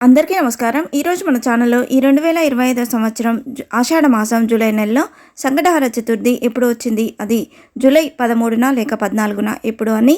అందరికీ నమస్కారం. ఈరోజు మన ఛానల్లో ఈ 2025 సంవత్సరం ఆషాఢ మాసం జూలై నెలలో సంకటహర చతుర్థి ఎప్పుడు వచ్చింది, అది జూలై 13న లేక 14న ఎప్పుడు అని,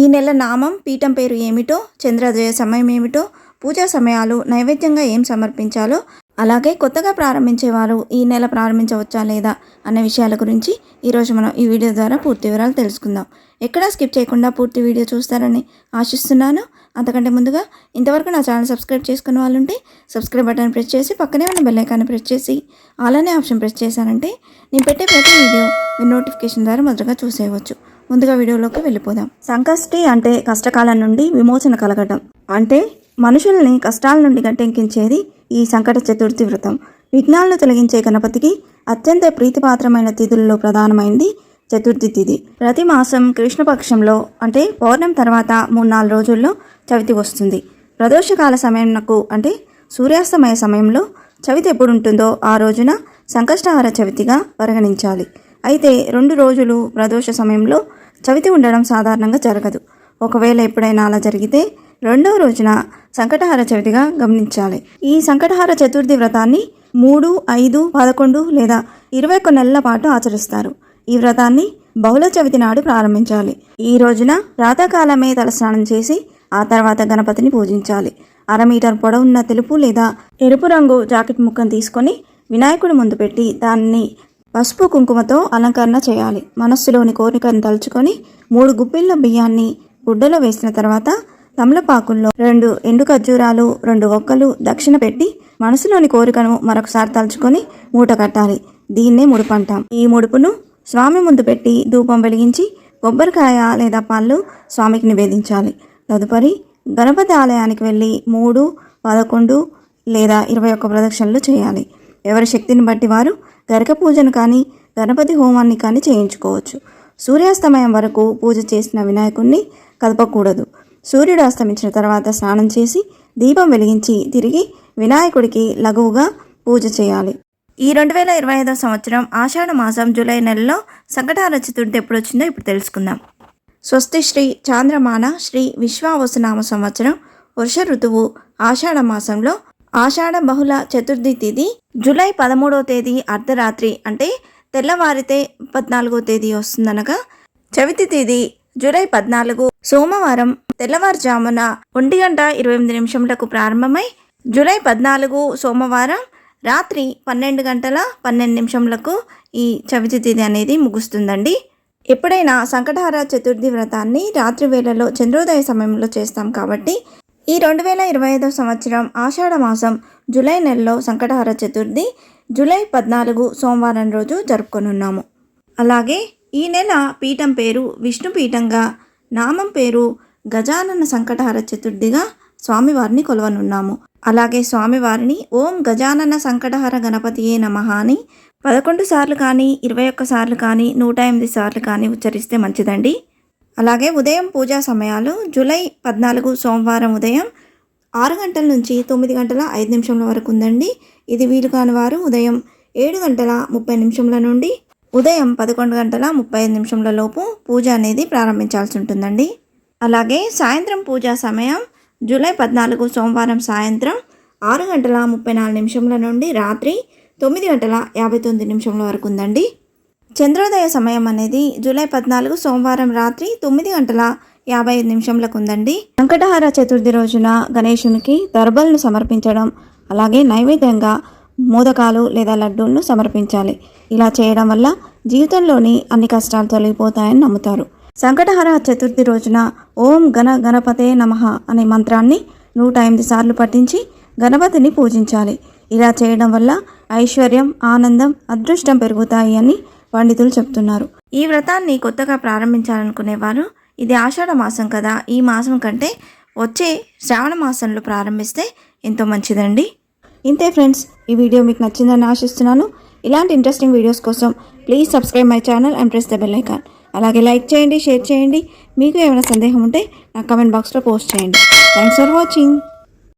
ఈ నెల నామం పీఠం పేరు ఏమిటో, చంద్రోదయ సమయం ఏమిటో, పూజా సమయాలు, నైవేద్యంగా ఏం సమర్పించాలో, అలాగే కొత్తగా ప్రారంభించేవారు ఈ నెల ప్రారంభించవచ్చా లేదా అనే విషయాల గురించి ఈరోజు మనం ఈ వీడియో ద్వారా పూర్తి వివరాలు తెలుసుకుందాం. ఎక్కడా స్కిప్ చేయకుండా పూర్తి వీడియో చూస్తారని ఆశిస్తున్నాను. అంతకంటే ముందుగా ఇంతవరకు నా ఛానల్ సబ్స్క్రైబ్ చేసుకున్న వాళ్ళు ఉంటే సబ్స్క్రైబ్ బటన్ ప్రెస్ చేసి పక్కనే ఉన్న బెల్ ఐకాన్ని ప్రెస్ చేసి అలానే ఆప్షన్ ప్రెస్ చేశారంటే నేను పెట్టే ప్రతి వీడియో మీ నోటిఫికేషన్ ద్వారా మొదటగా చూసేయవచ్చు. ముందుగా వీడియోలోకి వెళ్ళిపోదాం. సంకష్టి అంటే కష్టకాలం నుండి విమోచన కలగడం, అంటే మనుషుల్ని కష్టాల నుండి గట్టెక్కించేది ఈ సంకట చతుర్థి వ్రతం. విఘ్నాలను తొలగించే గణపతికి అత్యంత ప్రీతిపాత్రమైన తిథుల్లో ప్రధానమైంది చతుర్థి తిథి. ప్రతి మాసం కృష్ణపక్షంలో అంటే పౌర్ణమి తర్వాత 3-4 రోజుల్లో చవితి వస్తుంది. ప్రదోషకాల సమయంకు అంటే సూర్యాస్తమయ సమయంలో చవితి ఎప్పుడు ఉంటుందో ఆ రోజున సంకష్టహార చవితిగా పరిగణించాలి. అయితే 2 రోజులు ప్రదోష సమయంలో చవితి ఉండడం సాధారణంగా జరగదు. ఒకవేళ ఎప్పుడైనా అలా జరిగితే 2వ రోజున సంకటహార చవితిగా గమనించాలి. ఈ సంకటహార చతుర్థి వ్రతాన్ని 3, 5, 11 లేదా 21 నెలల పాటు ఆచరిస్తారు. ఈ వ్రతాన్ని బహుళ చవితి నాడు ప్రారంభించాలి. ఈ రోజున ప్రాతకాలమే తలస్నానం చేసి ఆ తర్వాత గణపతిని పూజించాలి. 1/2 మీటర్ పొడవున్న తెలుపు లేదా ఎరుపు రంగు జాకెట్ ముక్కను తీసుకొని వినాయకుడి ముందు పెట్టి దాన్ని పసుపు కుంకుమతో అలంకరణ చేయాలి. మనస్సులోని కోరికను తలుచుకొని 3 గుప్పిళ్ళ బియ్యాన్ని గుడ్డలో వేసిన తర్వాత తమలపాకుల్లో 2 ఎండు ఖర్జూరాలు, 2 ఒక్కలు దక్షిణ పెట్టి మనసులోని కోరికను మరొకసారి తలుచుకొని మూట కట్టాలి. దీన్నే ముడుపు అంటాం. ఈ ముడుపును స్వామి ముందు పెట్టి ధూపం వెలిగించి కొబ్బరికాయ లేదా పళ్ళు స్వామికి నివేదించాలి. తదుపరి గణపతి ఆలయానికి వెళ్ళి 3, 11 లేదా 21 ప్రదక్షిణలు చేయాలి. ఎవరి శక్తిని బట్టి వారు గరిక పూజను కానీ గణపతి హోమాన్ని కానీ చేయించుకోవచ్చు. సూర్యాస్తమయం వరకు పూజ చేసిన వినాయకుడిని కదపకూడదు. సూర్యుడు అస్తమించిన తర్వాత స్నానం చేసి దీపం వెలిగించి తిరిగి వినాయకుడికి లఘువుగా పూజ చేయాలి. ఈ 2025 సంవత్సరం ఆషాఢ మాసం జూలై నెలలో సంకటహార చతుర్థి ఎప్పుడు వచ్చిందో ఇప్పుడు తెలుసుకుందాం. స్వస్తి శ్రీ చాంద్రమాన శ్రీ విశ్వావసునామ సంవత్సరం వర్ష ఋతువు ఆషాఢ మాసంలో ఆషాఢ బహుళ చతుర్థి తిథి జూలై 13వ తేదీ అర్ధరాత్రి అంటే తెల్లవారితే 14వ తేదీ వస్తుందనగా, చవితి తేదీ జూలై 14 సోమవారం తెల్లవారుజామున 1:28 ప్రారంభమై జూలై 14 సోమవారం రాత్రి 12:12 ఈ చవితి తిథి అనేది ముగుస్తుందండి. ఎప్పుడైనా సంకటహార చతుర్థి వ్రతాన్ని రాత్రి వేళలో చంద్రోదయ సమయంలో చేస్తాం కాబట్టి ఈ 2025 సంవత్సరం ఆషాఢ మాసం జూలై నెలలో సంకటహార చతుర్థి జూలై 14 సోమవారం రోజు జరుపుకొనున్నాము. అలాగే ఈ నెల పీఠం పేరు విష్ణు పీఠంగా, నామం పేరు గజానన సంకటహార చతుర్థిగా స్వామివారిని కొలవనున్నాము. అలాగే స్వామివారిని ఓం గజానన సంకటహర గణపతియే నమః అని 11 సార్లు కానీ 21 సార్లు కానీ 108 సార్లు కానీ ఉచ్చరిస్తే మంచిదండి. అలాగే ఉదయం పూజా సమయాలు జూలై 14 సోమవారం ఉదయం 6 గంటల నుంచి 9 గంటల 5 నిమిషంల వరకు ఉందండి. ఇది వీలు కాని వారు ఉదయం 7 గంటల 30 నిమిషంల నుండి ఉదయం 11 గంటల 35 నిమిషంల లోపు పూజ అనేది ప్రారంభించాల్సి ఉంటుందండి. అలాగే సాయంత్రం పూజా సమయం జూలై 14 సోమవారం సాయంత్రం 6 గంటల 34 నిమిషంల నుండి రాత్రి 9 గంటల 59 నిమిషంల వరకు ఉందండి. చంద్రోదయ సమయం అనేది జూలై 14 సోమవారం రాత్రి 9 గంటల 55 నిమిషంలకు ఉందండి. సంకటహార చతుర్థి రోజున గణేశునికి దర్బల్ను సమర్పించడం, అలాగే నైవేద్యంగా మోదకాలు లేదా లడ్డూలను సమర్పించాలి. ఇలా చేయడం వల్ల జీవితంలోని అన్ని కష్టాలు తొలగిపోతాయని నమ్ముతారు. సంకటహార చతుర్థి రోజున ఓం గణపతే నమః అనే మంత్రాన్ని 108 సార్లు పఠించి గణపతిని పూజించాలి. ఇలా చేయడం వల్ల ఐశ్వర్యం, ఆనందం, అదృష్టం పెరుగుతాయి అని పండితులు చెప్తున్నారు. ఈ వ్రతాన్ని కొత్తగా ప్రారంభించాలనుకునేవారు ఇది ఆషాఢ మాసం కదా, ఈ మాసం కంటే వచ్చే శ్రావణ మాసంలో ప్రారంభిస్తే ఎంతో మంచిదండి. ఇంతే ఫ్రెండ్స్, ఈ వీడియో మీకు నచ్చిందని ఆశిస్తున్నాను. ఇలాంటి ఇంట్రెస్టింగ్ వీడియోస్ కోసం please subscribe my channel and press the bell icon. అలాగే లైక్ చేయండి, షేర్ చేయండి. మీకు ఏమైనా సందేహం ఉంటే నా కమెంట్ బాక్స్లో పోస్ట్ చేయండి. Thanks for watching.